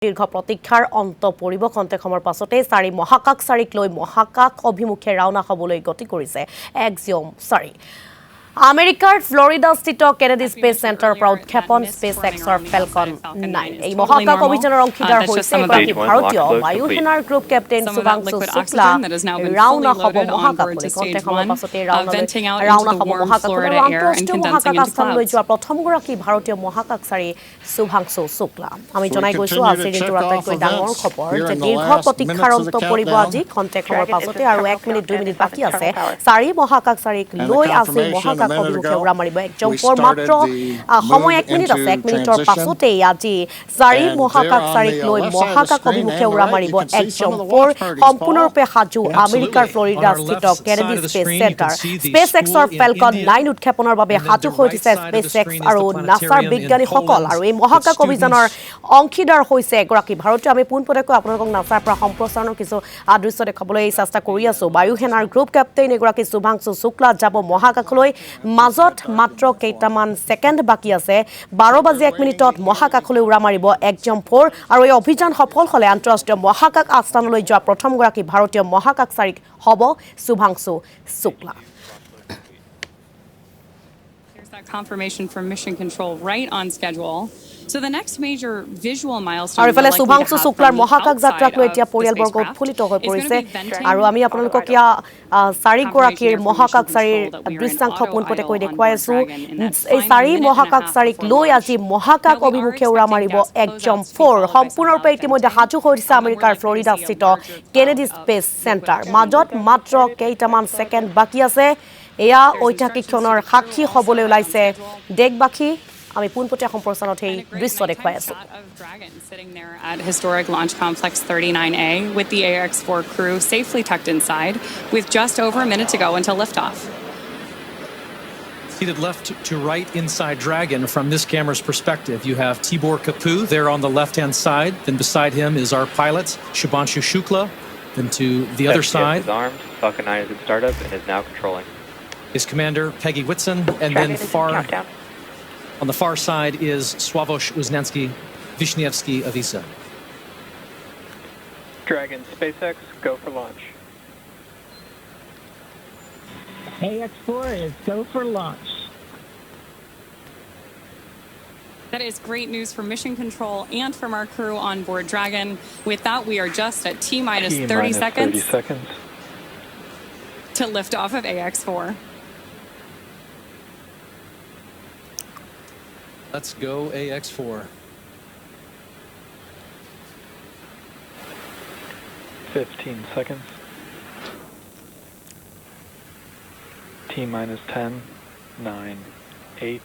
দীৰ্ঘ প্ৰতীক্ষাৰ অন্ত পৰিব খন্তেক সময়ৰ পাছতে 4 মহাকাশচাৰীক লৈ মহাকাশ অভিমুখে ৰাওনা হ'বলৈ গতি কৰিছে অ'ম-৪ আমেৰিকাৰ ফ্লৰিডাস্থিত কেনেডি স্পেচ চেণ্টাৰৰ পৰা উৎক্ষেপণ স্পেচ এক্সৰ ফেলকন 9 এই মহাকাশ অভিযানৰ অংশীদাৰ হৈছে এগৰাকী ভাৰতীয় বায়ু সেনাৰ গ্ৰুপ কেপ্টেইন শুভাংশু শুক্লা ৰাওনা হ'ব মহাকাশলৈ খন্তেক সময়ৰ পাছতে ৰাওনা হ'ব মহাকাশলৈ আন্তঃৰাষ্ট্ৰীয় মহাকাশ আস্থানলৈ যোৱা প্ৰথমগৰাকী ভাৰতীয় মহাকাশচাৰী শুভাংশু শুক্লা আমি জনাই গৈছো আজিৰ দিনটোৰ আটাইতকৈ ডাঙৰ খবৰ যে দীৰ্ঘ প্ৰতীক্ষাৰ অন্ত পৰিব আজি খন্তেক সময়ৰ পাছতে আৰু 1 মিনিট 2 মিনিট বাকী আছে 4 মহাকাশচাৰীক লৈ আজি মহাকাশ অভিমুখে উৰা মাৰিব একজন মাত্ৰ সময় 1 মিনিট আছে 1 মিনিটৰ পাছতেই আজি 4 মহাকাশচাৰীক লৈ মহাকাশ অভিমুখে উৰা মাৰিব একজন সম্পূৰ্ণৰূপে সাজু আমেৰিকাৰ ফ্লৰিডাস্থিত কেনেডি স্পেচ চেণ্টাৰ স্পেচ এক্সৰ ফেলকন 9 উৎক্ষেপণৰ বাবে সাজু হৈ উঠিছে স্পেচ এক্স আৰু নাছাৰ বিজ্ঞানীসকল আৰু এই মহাকাশ অভিযানৰ অংশীদাৰ হৈছে এগৰাকী ভাৰতীয় আমি পোনপটীয়াকৈ আপোনালোকক নাছাৰ পৰা সম্প্ৰচাৰণৰ কিছু দৃশ্য দেখাবলৈ চেষ্টা কৰি আছো বায়ু সেনাৰ গ্ৰুপ কেপ্টেইন এগৰাকী শুভাংশু শুক্লা যাব মহাকাশলৈ মাজত মাত্ৰ কেইটামান ছেকেণ্ড বাকি আছে 12:01 মিনিটত মহাকাশলৈ উৰা মাৰিব অ'ম-৪ আৰু এই অভিযান সফল হ'লে আন্তঃৰাষ্ট্ৰীয় মহাকাশ আস্থানলৈ যোৱা প্ৰথমগৰাকী ভাৰতীয় মহাকাশচাৰীক হ'ব Shubhanshu Shukla There's that confirmation from Mission Control right on schedule. So the next major visual milestone আৰু ইফালে শুভাংশু শুক্লাৰ মহাকাশ যাত্ৰাক লৈ এতিয়া পৰিয়ালবৰ্গ উৎফুল্লিত হৈ পৰিছে আৰু আমি আপোনালোকক ইয়া 4 গৰাকীৰ মহাকাশচাৰীৰ দৃশ্যাংশ পোনপটীয়াকৈ দেখুৱাই আছো এই 4 মহাকাশচাৰীক লৈ আজি মহাকাশ অভিমুখে উৰা মাৰিব অ'ম-৪ সম্পূৰ্ণৰূপে ইতিমধ্যে সাজু হৈ উঠিছে আমেৰিকাৰ ফ্লৰিডাস্থিত কেনেডি স্পেচ চেণ্টাৰ মাজত মাত্ৰ কেইটামান ছেকেণ্ড বাকি আছে এয়া ঐতিহাসিক ক্ষণৰ সাক্ষী হ'বলৈ ওলাইছে দেশবাসী আমি পোনপটীয়া সম্প্ৰচাৰত এই দৃশ্য দেখুৱাই আছো sitting there at historic launch complex 39A with the AX4 crew safely tucked inside with just over a minute to go until liftoff. Seated left to right inside Dragon from this camera's perspective. You have Tibor Kapu there on the left-hand side. Then beside him is our pilot, Shubhanshu Shukla. Then to the other side. His arms, Falcon 9 is in startup and is now controlling. His commander, Peggy Whitson. And then on the far side is Sławosz Wisniewski of ESA. Dragon, SpaceX, go for launch. AX4 is go for launch. That is great news from Mission Control and from our crew on board Dragon. With that, we are just at T-minus 30 seconds to lift off of AX4. Let's go AX4. 15 seconds. T-minus 10, 9, 8,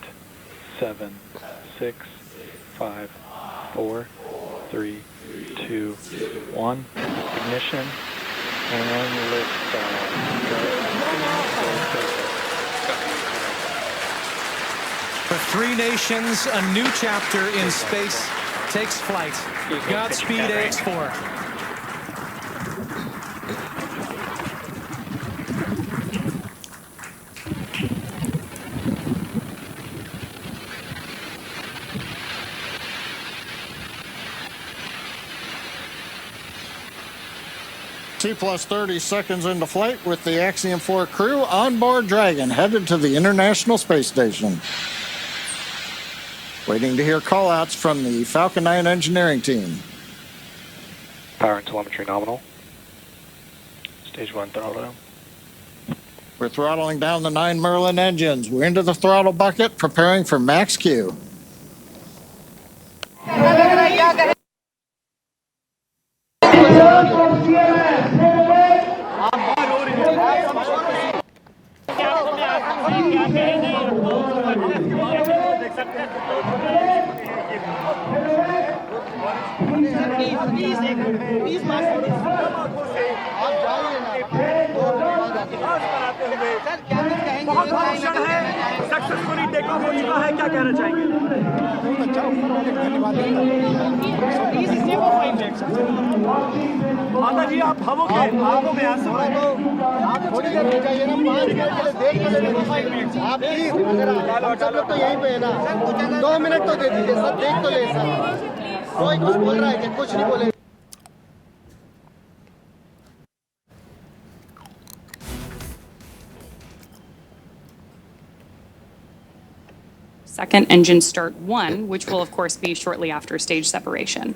7, 6, 5, 4, 3, 2, 1. Ignition and liftoff. For 3 nations, a new chapter in space takes flight. Godspeed, AX4. T+30 seconds into flight with the Axiom-4 crew on board Dragon, headed to the International Space Station. Waiting to hear call-outs from the Falcon 9 engineering team. Power and telemetry nominal. Stage 1 throttle. We're throttling down the 9 Merlin engines. We're into the throttle bucket, preparing for max Q. बहुत भाषण है successfully take off हो चुका है क्या कहना चाहेंगे माता जी आप भावोगे आपको मैं आंसू आप थोड़ी देर रुक जाइए ना 5 मिनट के लिए देख के लेने 5 मिनट आप प्लीज अगर आप तो यहीं पे है ना 2 मिनट तो दे दीजिए सर देख तो ले सर कोई कुछ बोल रहा है कि कुछ नहीं बोले Second engine start 1, which will of course be shortly after stage separation.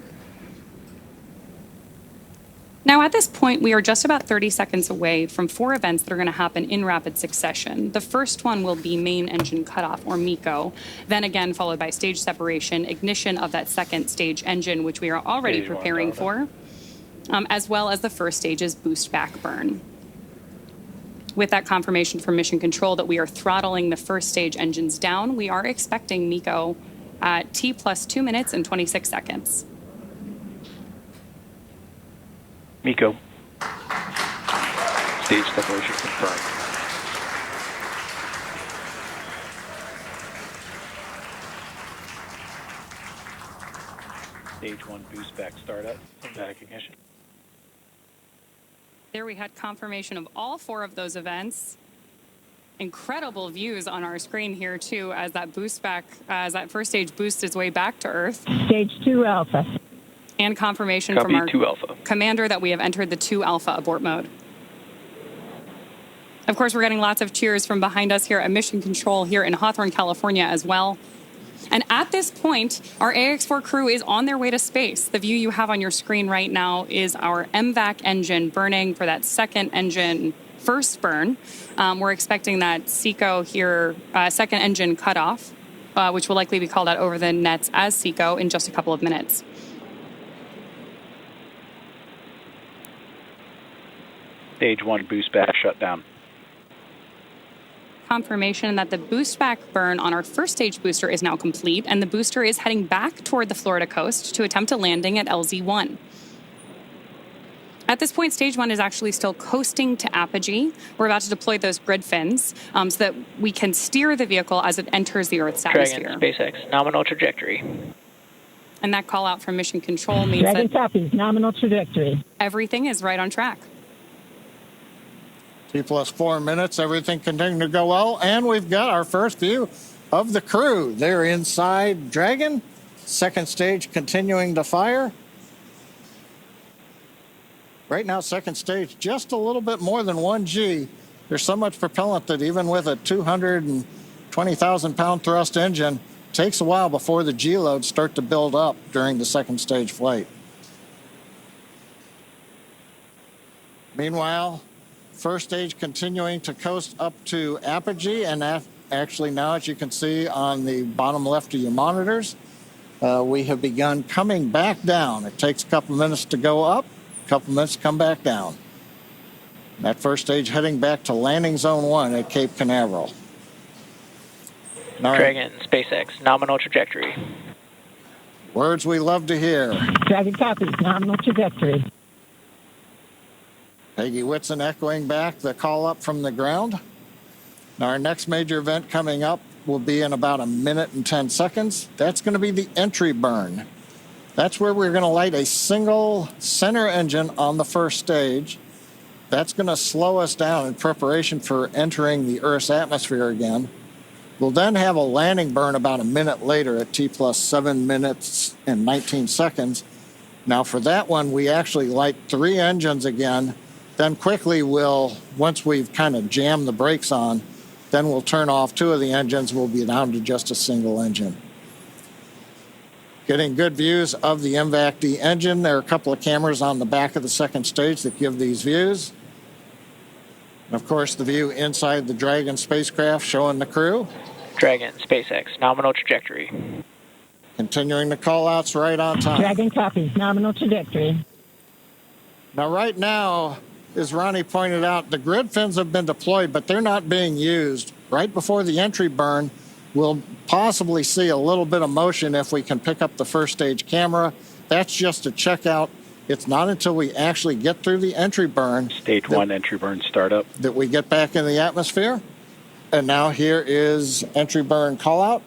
Now, at this point, we are just about 30 seconds away from 4 events that are going to happen in rapid succession. The first one will be main engine cutoff, or MECO, then again followed by stage separation, ignition of that second stage engine, which we are already preparing for, as well as the first stage's boost back burn. With that confirmation from Mission Control that we are throttling the first stage engines down, we are expecting MECO at T plus 2 minutes and 26 seconds. MECO. Stage separation confirmed. Stage 1 boost back startup and back ignition. There we had confirmation of all 4 of those events. Incredible views on our screen here too, as that boost back, as that first stage boosts its way back to Earth. Stage 2 Alpha. And confirmation Copy, from our 2 Alpha. commander that we have entered the 2 Alpha abort mode. Of course, we're getting lots of cheers from behind us here at Mission Control here in Hawthorne, California as well. And at this point, our AX4 crew is on their way to space. The view you have on your screen right now is our MVAC engine burning for that second engine first burn. We're expecting that SECO here, second engine cutoff, which will likely be called out over the nets as SECO in just a couple of minutes. Stage 1 boost back shut down. Confirmation that the boost back burn on our first stage booster is now complete, and the booster is heading back toward the Florida coast to attempt a landing at LZ1. At this point, stage 1 is actually still coasting to apogee. We're about to deploy those grid fins so that we can steer the vehicle as it enters the Earth's atmosphere. Dragon, SpaceX, nominal trajectory. And that call out from Mission Control means Dragon that copies, nominal trajectory. everything is right on track. T plus 4 minutes, everything continuing to go well, and we've got our first view of the crew. They're inside Dragon, second stage continuing to fire. Right now, second stage, just a little bit more than 1G. There's so much propellant that even with a 220,000-pound thrust engine, it takes a while before the G loads start to build up during the second stage flight. Meanwhile, first stage continuing to coast up to apogee, and that actually now, as you can see on the bottom left of your monitors, we have begun coming back down. It takes a couple minutes to go up, a couple minutes to come back down. That first stage heading back to landing zone 1 at Cape Canaveral. Dragon, SpaceX, nominal trajectory. Words we love to hear. Dragon copies, nominal trajectory. Peggy Whitson echoing back the call up from the ground. Now, our next major event coming up will be in about 1 minute and 10 seconds. That's going to be the entry burn. That's where we're going to light a single center engine on the first stage. That's going to slow us down in preparation for entering the Earth's atmosphere again. We'll then have a landing burn about 1 minute later at T plus 7 minutes and 19 seconds. Now, for that one, we actually light 3 engines again. Then quickly once we've kind of jammed the brakes on, then we'll turn off 2 of the engines. We'll be down to just a single engine. Getting good views of the MVAC-D engine. There are a couple of cameras on the back of the second stage that give these views. And of course, the view inside the Dragon spacecraft showing the crew. Dragon, SpaceX, nominal trajectory. Continuing the call-outs right on time. Dragon copies, nominal trajectory. Now, right now, as Ronnie pointed out, the grid fins have been deployed, but they're not being used. Right before the entry burn, we'll possibly see a little bit of motion if we can pick up the first stage camera. That's just a checkout. It's not until we actually get through the entry burn. Stage 1 entry burn startup. That we get back in the atmosphere. And now here is entry burn call out.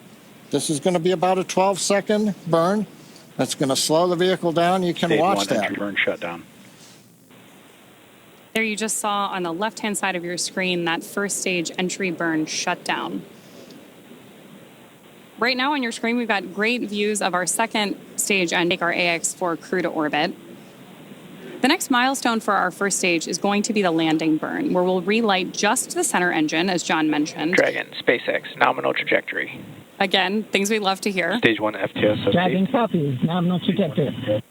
This is going to be about a 12-second burn. That's going to slow the vehicle down. You can Stage watch 1 that. entry burn shutdown. There you just saw on the left-hand side of your screen that first stage entry burn shutdown. Right now on your screen, we've got great views of our second stage and take our AX4 crew to orbit. The next milestone for our first stage is going to be the landing burn, where we'll relight just the center engine, as John mentioned. Dragon, SpaceX, nominal trajectory. Again, things we love to hear. Stage 1 FTS Dragon update. copies, nominal trajectory.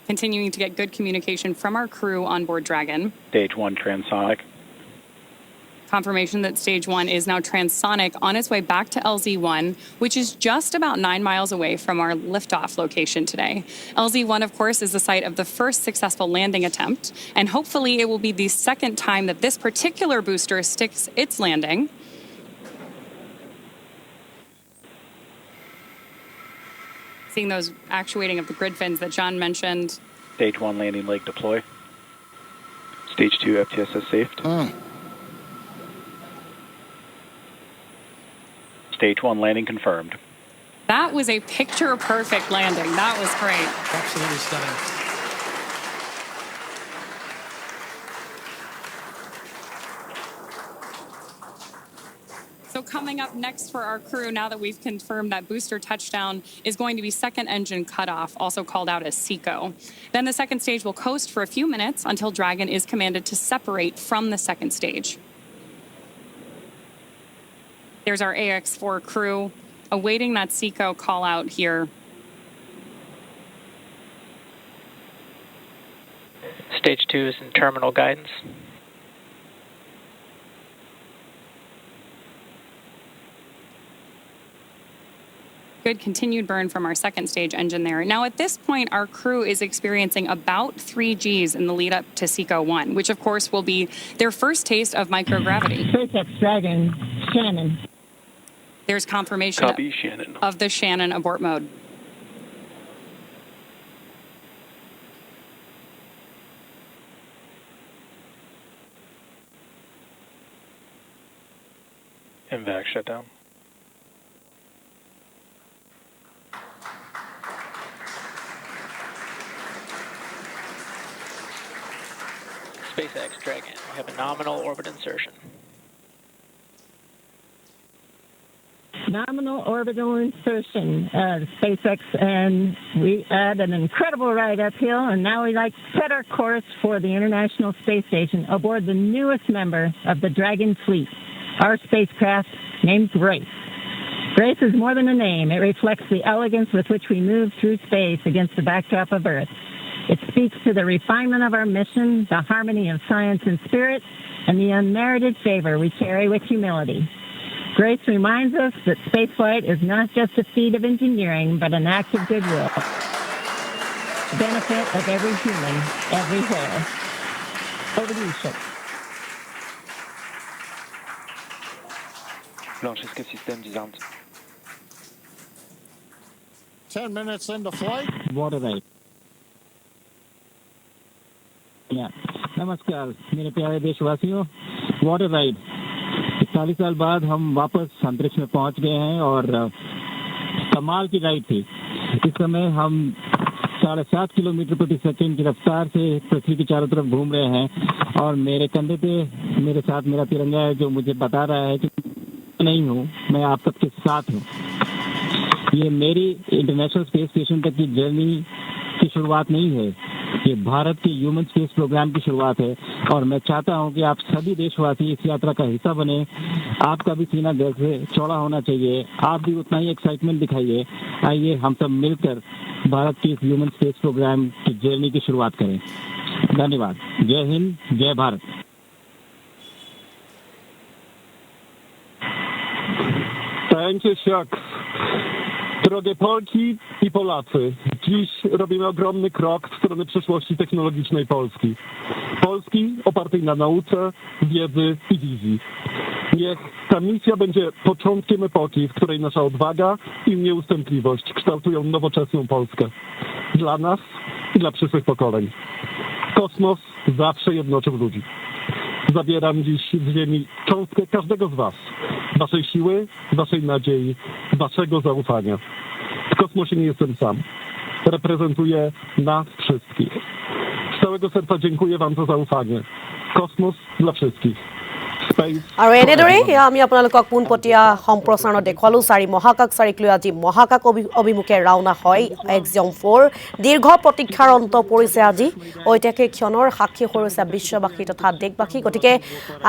Continuing to get good communication from our crew on board Dragon. Stage 1 transonic. Confirmation that stage 1 is now transonic on its way back to LZ1, which is just about 9 miles away from our liftoff location today. LZ1, of course, is the site of the first successful landing attempt, and hopefully it will be the second time that this particular booster sticks its landing. Seeing those actuating of the grid fins that John mentioned. Stage 1 landing leg deploy. Stage 2 FTSS safed. Stage 1 landing confirmed. That was a picture-perfect landing. That was great. Absolutely stunning. So coming up next for our crew, now that we've confirmed that booster touchdown, is going to be second engine cutoff, also called out as SECO. Then the second stage will coast for a few minutes until Dragon is commanded to separate from the second stage. There's our AX4 crew awaiting that SECO call out here. Stage 2 is in terminal guidance. Good continued burn from our second stage engine there. Now at this point, our crew is experiencing about 3 Gs in the lead up to SECO 1, which of course will be their first taste of microgravity. SpaceX Dragon, Shannon. There's confirmation Copy, Shannon. of the Shannon abort mode. MVAC shutdown. SpaceX, Dragon, we have a nominal orbit insertion. Nominal orbital insertion, SpaceX, and we had an incredible ride uphill, and now we set our course for the International Space Station aboard the newest member of the Dragon fleet, our spacecraft named Grace. Grace is more than a name. It reflects the elegance with which we move through space against the backdrop of Earth. It speaks to the refinement of our mission, the harmony of science and spirit, and the unmerited favor we carry with humility. Grace reminds us that spaceflight is not just a feat of engineering, but an act of goodwill. The benefit of every human, everywhere. Over to you, Shuk. Blanchesque système disarmed. 10 minutes into flight. Water ride. Yeah. नमस्कार मेरे प्यारे देशवासियों, water ride 40 साल बाद हम वापस अंतरिक्ष में पहुंच गए हैं और कमाल की राइड थी। इस समय हम 7.5 किलोमीटर प्रति सेकंड की रफ्तार से पृथ्वी की चारों तरफ घूम रहे हैं और मेरे कंधे पे मेरे साथ मेरा तिरंगा है जो मुझे बता रहा है कि नहीं हूँ, मैं आप सबके साथ हूँ। ये मेरी इंटरनेशनल स्पेस स्टेशन तक की जर्नी की शुरुआत नहीं है, ये भारत के ह्यूमन स्पेस प्रोग्राम की शुरुआत है और मैं चाहता हूं कि आप सभी देशवासी इस यात्रा का हिस्सा बने। आपका भी सीना दिल से चौड़ा होना चाहिए, आप भी उतना ही एक्साइटमेंट दिखाइए। आइए हम सब मिलकर भारत के इस ह्यूमन स्पेस प्रोग्राम की जर्नी की शुरुआत करें। धन्यवाद। जय हिंद, जय Bharat. Thank you, Shuk. Drogie Polki i Polacy, dziś robimy ogromny krok w stronę przyszłości technologicznej Polski. Polski opartej na nauce, wiedzy i wizji. Niech ta misja będzie początkiem epoki, w której nasza odwaga i nieustępliwość kształtują nowoczesną Polskę. Dla nas i dla przyszłych pokoleń. Kosmos zawsze jednoczył ludzi. Zabieram dziś z ziemi cząstkę każdego z was. Waszej siły, waszej nadziei, waszego zaufania. W kosmosie nie jestem sam. Reprezentuję nas wszystkich. Z całego serca dziękuję wam za zaufanie. Kosmos dla wszystkich. skies. আৰু এনেদৰে আমি আপোনালোকক পোনপটীয়া সম্প্ৰচাৰণত দেখুৱালো 4 মহাকাশচাৰীক লৈ আজি মহাকাশ অভিমুখে ৰাওনা হয় AX4 দীৰ্ঘ প্ৰতীক্ষাৰ অন্ত পৰিছে আজি ঐতিহাসিক ক্ষণৰ সাক্ষী হৈছে বিশ্ববাসী তথা দেশবাসী গতিকে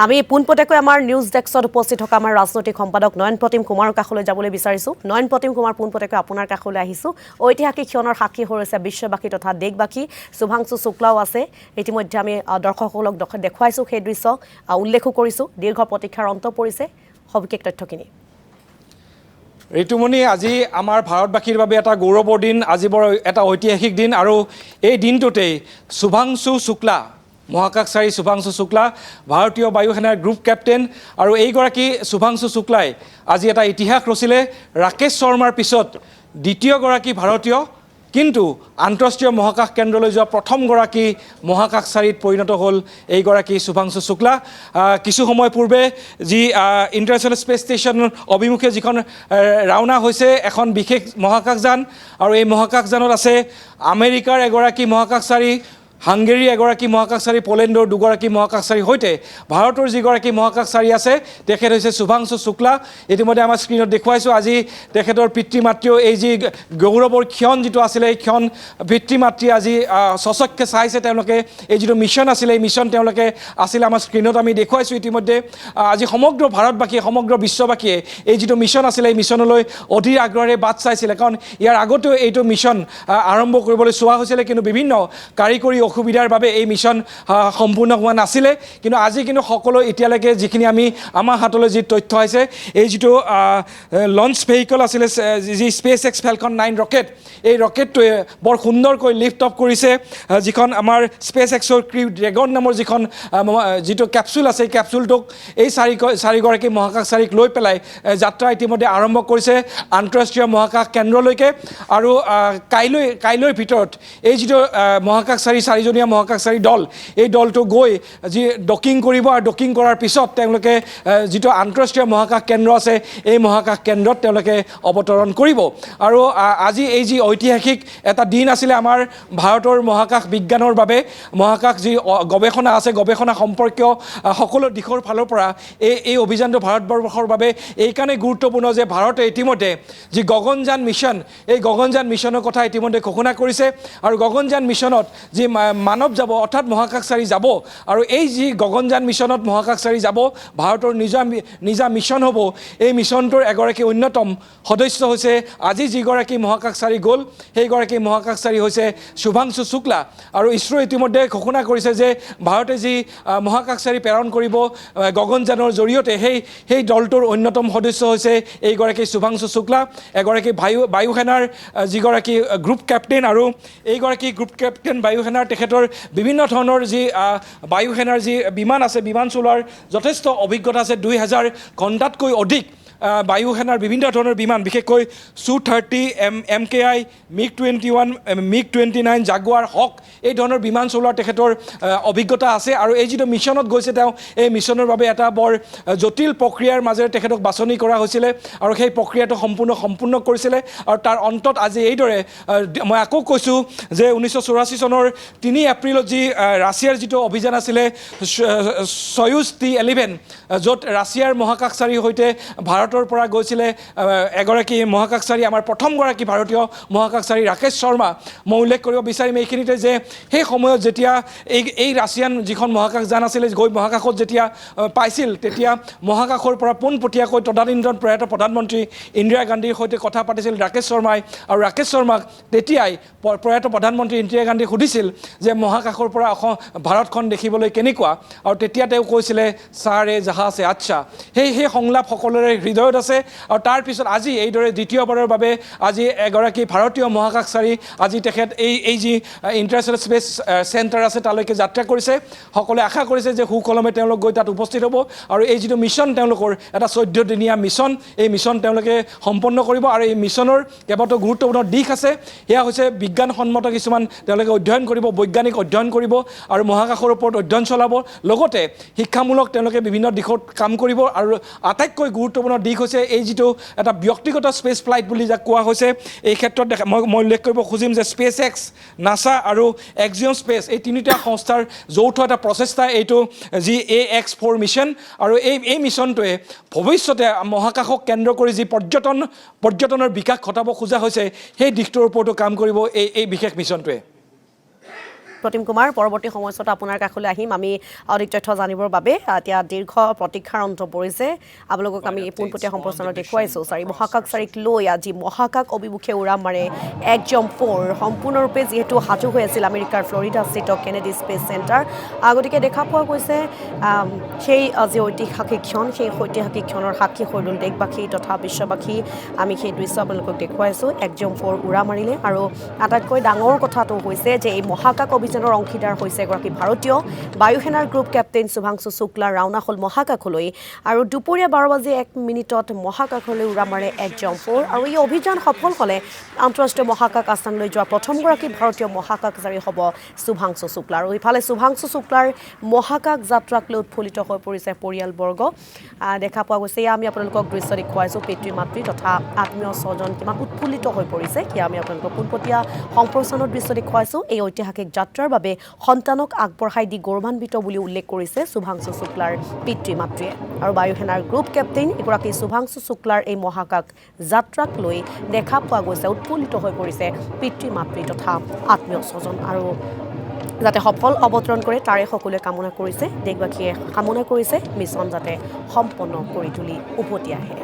আমি পোনপটীয়াকৈ আমাৰ নিউজ ডেস্কত উপস্থিত থকা আমাৰ ৰাজনৈতিক সম্পাদক নয়ন প্ৰতিম কুমাৰৰ কাষলৈ যাবলৈ বিচাৰিছো নয়ন প্ৰতিম কুমাৰ পোনপটীয়াকৈ আপোনাৰ কাষলৈ আহিছো ঐতিহাসিক ক্ষণৰ সাক্ষী হৈছে বিশ্ববাসী তথা দেশবাসী শুভাংশু শুক্লাও আছে ইতিমধ্যে আমি দৰ্শকসকলক দেখুৱাইছো সেই দৃশ্য উল্লেখ কৰিছো দীৰ্ঘ প্ৰতীক্ষাৰ অন্ত পৰিছে সবিশেষ তথ্যখিনি ঋতুমণি আজি আমাৰ ভাৰতবাসীৰ বাবে এটা গৌৰৱৰ দিন আজি বৰ এটা ঐতিহাসিক দিন আৰু এই দিনটোতেই শুভাংশু শুক্লা মহাকাশচাৰী শুভাংশু শুক্লা ভাৰতীয় বায়ু সেনাৰ গ্ৰুপ কেপ্টেইন আৰু এইগৰাকী শুভাংশু শুক্লাই আজি এটা ইতিহাস ৰচিলে ৰাকেশ শৰ্মাৰ পিছত দ্বিতীয়গৰাকী ভাৰতীয় কিন্তু আন্তঃৰাষ্ট্ৰীয় মহাকাশ কেন্দ্ৰলৈ যোৱা প্ৰথমগৰাকী মহাকাশচাৰীত পৰিণত হ'ল এইগৰাকী শুভাংশু শুক্লা কিছু সময় পূৰ্বে যি ইণ্টাৰনেশ্যনেল স্পেচ ষ্টেচন অভিমুখে যিখন ৰাওনা হৈছে এখন বিশেষ মহাকাশযান আৰু এই মহাকাশযানত আছে আমেৰিকাৰ এগৰাকী মহাকাশচাৰী হাংগেৰীৰ এগৰাকী মহাকাশচাৰী পোলেণ্ডৰ দুগৰাকী মহাকাশচাৰীৰ সৈতে ভাৰতৰ যিগৰাকী মহাকাশচাৰী আছে তেখেত হৈছে শুভাংশু শুক্লা ইতিমধ্যে আমাৰ স্ক্ৰীণত দেখুৱাইছোঁ আজি তেখেতৰ পিতৃ মাতৃও এই যি গৌৰৱৰ ক্ষণ যিটো আছিলে এই ক্ষণ পিতৃ মাতৃ আজি সচক্ষে চাইছে তেওঁলোকে এই যিটো মিছন আছিলে এই মিছন তেওঁলোকে আছিলে আমাৰ স্ক্ৰীণত আমি দেখুৱাইছোঁ ইতিমধ্যে আজি সমগ্ৰ ভাৰতবাসীয়ে সমগ্ৰ বিশ্ববাসীয়ে এই যিটো মিছন আছিলে এই মিছনলৈ অধীৰ আগ্ৰহেৰে বাট চাইছিলে কাৰণ ইয়াৰ আগতেও এইটো মিছন আৰম্ভ কৰিবলৈ চোৱা হৈছিলে কিন্তু বিভিন্ন কাৰিকৰী অসুবিধাৰ বাবে এই মিছন সম্পূৰ্ণ হোৱা নাছিলে কিন্তু আজি কিন্তু সকলো এতিয়ালৈকে যিখিনি আমি আমাৰ হাতলৈ যি তথ্য আছে এই যিটো লঞ্চ ভেহিকল আছিলে যি স্পেচ এক্স ফেলকন 9 ৰকেট এই ৰকেটটোৱে বৰ সুন্দৰকৈ লিফ্ট অফ কৰিছে যিখন আমাৰ স্পেচ এক্সৰ ক্ৰিউ ড্ৰেগন নামৰ যিখন যিটো কেপচুল আছে এই কেপচুলটোক এই চাৰিগৰাকী মহাকাশচাৰীক লৈ পেলাই যাত্ৰা ইতিমধ্যে আৰম্ভ কৰিছে আন্তঃৰাষ্ট্ৰীয় মহাকাশ কেন্দ্ৰলৈকে আৰু কাইলৈৰ ভিতৰত এই যিটো মহাকাশচাৰী চাৰিজনীয়া মহাকাশচাৰী দল এই দলটো গৈ যি ডকিং কৰিব আৰু ডকিং কৰাৰ পিছত তেওঁলোকে যিটো আন্তঃৰাষ্ট্ৰীয় মহাকাশ কেন্দ্ৰ আছে এই মহাকাশ কেন্দ্ৰত তেওঁলোকে অৱতৰণ কৰিব আৰু আজি এই যি ঐতিহাসিক এটা দিন আছিলে আমাৰ ভাৰতৰ মহাকাশ বিজ্ঞানৰ বাবে মহাকাশ যি গৱেষণা আছে গৱেষণা সম্পৰ্কীয় সকলো দিশৰ ফালৰ পৰা এই অভিযানটো ভাৰতবৰ্ষৰ বাবে এইকাৰণে গুৰুত্বপূৰ্ণ যে ভাৰতে ইতিমধ্যে যি গগনযান মিছন এই গগনযান মিছনৰ কথা ইতিমধ্যে ঘোষণা কৰিছে আৰু গগনযান মিছনত যি মানৱ যাব অৰ্থাৎ মহাকাশচাৰী যাব আৰু এই যি গগনযান মিছনত মহাকাশচাৰী যাব ভাৰতৰ নিজা মিছন হ'ব এই মিছনটোৰ এগৰাকী অন্যতম সদস্য হৈছে আজি যিগৰাকী মহাকাশচাৰী গ'ল সেইগৰাকী মহাকাশচাৰী হৈছে শুভাংশু শুক্লা আৰু ইছৰো ইতিমধ্যে ঘোষণা কৰিছে যে ভাৰতে যি মহাকাশচাৰী প্ৰেৰণ কৰিব গগনযানৰ জৰিয়তে সেই দলটোৰ অন্যতম সদস্য হৈছে এইগৰাকী শুভাংশু শুক্লা এগৰাকী বায়ু সেনাৰ যিগৰাকী গ্ৰুপ কেপ্টেইন আৰু এইগৰাকী গ্ৰুপ কেপ্টেইন বায়ু সেনাৰ তেখেতৰ বিভিন্ন ধৰণৰ যি বায়ু সেনাৰ যি বিমান আছে বিমান চলোৱাৰ যথেষ্ট অভিজ্ঞতা আছে 2000 ঘণ্টাতকৈ অধিক বায়ু সেনাৰ বিভিন্ন ধৰণৰ বিমান বিশেষকৈ Su-30 MKI MiG-21 MiG-29 Jaguar হক এই ধৰণৰ বিমান চলোৱাৰ তেখেতৰ অভিজ্ঞতা আছে আৰু এই যিটো মিছনত গৈছে তেওঁ এই মিছনৰ বাবে এটা বৰ জটিল প্ৰক্ৰিয়াৰ মাজেৰে তেখেতক বাছনি কৰা হৈছিলে আৰু সেই প্ৰক্ৰিয়াটো সম্পূৰ্ণ কৰিছিলে আৰু তাৰ অন্তত আজি এইদৰে মই আকৌ কৈছোঁ যে 1984 চনৰ 3 এপ্ৰিলত যি ৰাছিয়াৰ যিটো অভিযান আছিলে সয়ুজ T-11 য'ত ৰাছিয়াৰ মহাকাশচাৰীৰ সৈতে ভাৰতৰ পৰা গৈছিলে এগৰাকী মহাকাশচাৰী আমাৰ প্ৰথমগৰাকী ভাৰতীয় মহাকাশচাৰী ৰাকেশ শৰ্মা মই উল্লেখ কৰিব বিচাৰিম এইখিনিতে যে সেই সময়ত যেতিয়া এই ৰাছিয়ান যিখন মহাকাশযান আছিলে গৈ মহাকাশত যেতিয়া পাইছিল তেতিয়া মহাকাশৰ পৰা পোনপটীয়াকৈ তদানীন্তন প্ৰয়াত প্ৰধানমন্ত্ৰী ইন্দিৰা গান্ধীৰ সৈতে কথা পাতিছিল ৰাকেশ শৰ্মাই আৰু ৰাকেশ শৰ্মাক তেতিয়াই প্ৰয়াত প্ৰধানমন্ত্ৰী ইন্দিৰা গান্ধী সুধিছিল যে মহাকাশৰ পৰা ভাৰতখন দেখিবলৈ কেনেকুৱা আৰু তেতিয়া তেওঁ কৈছিলে ছাৰে জাহাজে আচ্ছা সেই সংলাপ সকলোৰে হৃদয়ত আছে আৰু তাৰ পিছত আজি এইদৰে দ্বিতীয়বাৰৰ বাবে আজি এগৰাকী ভাৰতীয় মহাকাশচাৰী আজি তেখেত এই যি ইণ্টাৰনেশ্যনেল স্পেচ চেণ্টাৰ আছে তালৈকে যাত্ৰা কৰিছে সকলোৱে আশা কৰিছে যে সুকলমে তেওঁলোক গৈ তাত উপস্থিত হ'ব আৰু এই যিটো মিছন তেওঁলোকৰ এটা 14 দিনীয়া মিছন এই মিছন তেওঁলোকে সম্পন্ন কৰিব আৰু এই মিছনৰ কেইবাটাও গুৰুত্বপূৰ্ণ দিশ আছে সেয়া হৈছে বিজ্ঞানসন্মত কিছুমান তেওঁলোকে অধ্যয়ন কৰিব বৈজ্ঞানিক অধ্যয়ন কৰিব আৰু মহাকাশৰ ওপৰত অধ্যয়ন চলাব লগতে শিক্ষামূলক তেওঁলোকে বিভিন্ন দিশত কাম কৰিব আৰু আটাইতকৈ গুৰুত্বপূৰ্ণ দিশ হৈছে এই যিটো এটা ব্যক্তিগত স্পেচ ফ্লাইট বুলি যাক কোৱা হৈছে এই ক্ষেত্ৰত মই উল্লেখ কৰিব খুজিম যে স্পেচ এক্স নাছা আৰু এক্সিয়ম স্পেচ এই তিনিটা সংস্থাৰ যৌথ এটা প্ৰচেষ্টা এইটো যি AX4 মিছন আৰু এই মিছনটোৱে ভৱিষ্যতে মহাকাশক কেন্দ্ৰ কৰি যি পৰ্যটনৰ বিকাশ ঘটাব খোজা হৈছে সেই দিশটোৰ ওপৰতো কাম কৰিব এই বিশেষ মিছনটোৱে প্ৰতিম কুমাৰ পৰৱৰ্তী সময়ছোৱাত আপোনাৰ কাষলৈ আহিম আমি অধিক তথ্য জানিবৰ বাবে এতিয়া দীৰ্ঘ প্ৰতীক্ষাৰ অন্ত পৰিছে আপোনালোকক আমি পোনপটীয়া সম্প্ৰচাৰণত দেখুৱাইছোঁ মহাকাশচাৰীক লৈ আজি মহাকাশ অভিমুখে উৰা মাৰে AX4 সম্পূৰ্ণৰূপে যিহেতু সাজু হৈ আছিল আমেৰিকাৰ ফ্লৰিডাস্থিত কেনেডি স্পেচ চেণ্টাৰ গতিকে দেখা পোৱা গৈছে সেই আজি ঐতিহাসিক ক্ষণ সেই ঐতিহাসিক ক্ষণৰ সাক্ষী হৈ ৰ'ল দেশবাসী তথা বিশ্ববাসী আমি সেই দৃশ্য আপোনালোকক দেখুৱাইছোঁ AX4 উৰা মাৰিলে আৰু আটাইতকৈ ডাঙৰ কথাটো হৈছে যে এই মহাকাশ অভিযানৰ অংশীদাৰ হৈছে এগৰাকী ভাৰতীয় বায়ুসেনাৰ গ্ৰুপ কেপ্টেইন শুভাংশু শুক্লা ৰাওনা হ'ল মহাকাশলৈ আৰু দুপৰীয়া 12:01 মহাকাশলৈ উৰা মাৰে AX4 আৰু এই অভিযান সফল হ'লে আন্তঃৰাষ্ট্ৰীয় মহাকাশ আস্থানলৈ যোৱা প্ৰথমগৰাকী ভাৰতীয় মহাকাশচাৰী হ'ব শুভাংশু শুক্লা আৰু ইফালে শুভাংশু শুক্লাৰ মহাকাশ যাত্ৰাক লৈ উৎফুল্লিত হৈ পৰিছে পৰিয়ালবৰ্গ দেখা পোৱা গৈছে আমি আপোনালোকক দৃশ্য দেখুৱাইছোঁ পিতৃ মাতৃ তথা আত্মীয় স্বজন কিমান উৎফুল্লিত হৈ পৰিছে সেয়া আমি আপোনালোকক পোনপটীয়া সম্প্ৰচাৰণৰ দৃশ্য দেখুৱাইছোঁ এই ঐতিহাসিক যাত্ৰাৰ বাবে সন্তানক আগবঢ়াই দি গৌৰৱান্বিত বুলি উল্লেখ কৰিছে শুভাংশু শুক্লাৰ পিতৃ মাতৃয়ে আৰু বায়ুসেনাৰ গ্ৰুপ কেপ্টেইন এগৰাকী শুভাংশু শুক্লাৰ এই মহাকাশ যাত্ৰাক লৈ দেখা পোৱা গৈছে উৎফুল্লিত হৈ পৰিছে পিতৃ মাতৃ তথা আত্মীয় স্বজন আৰু যাতে সফল অৱতৰণ কৰে তাৰে সকলোৱে কামনা কৰিছে দেশবাসীয়ে কামনা কৰিছে মিছন যাতে সম্পন্ন কৰি তুলি উভতি আহে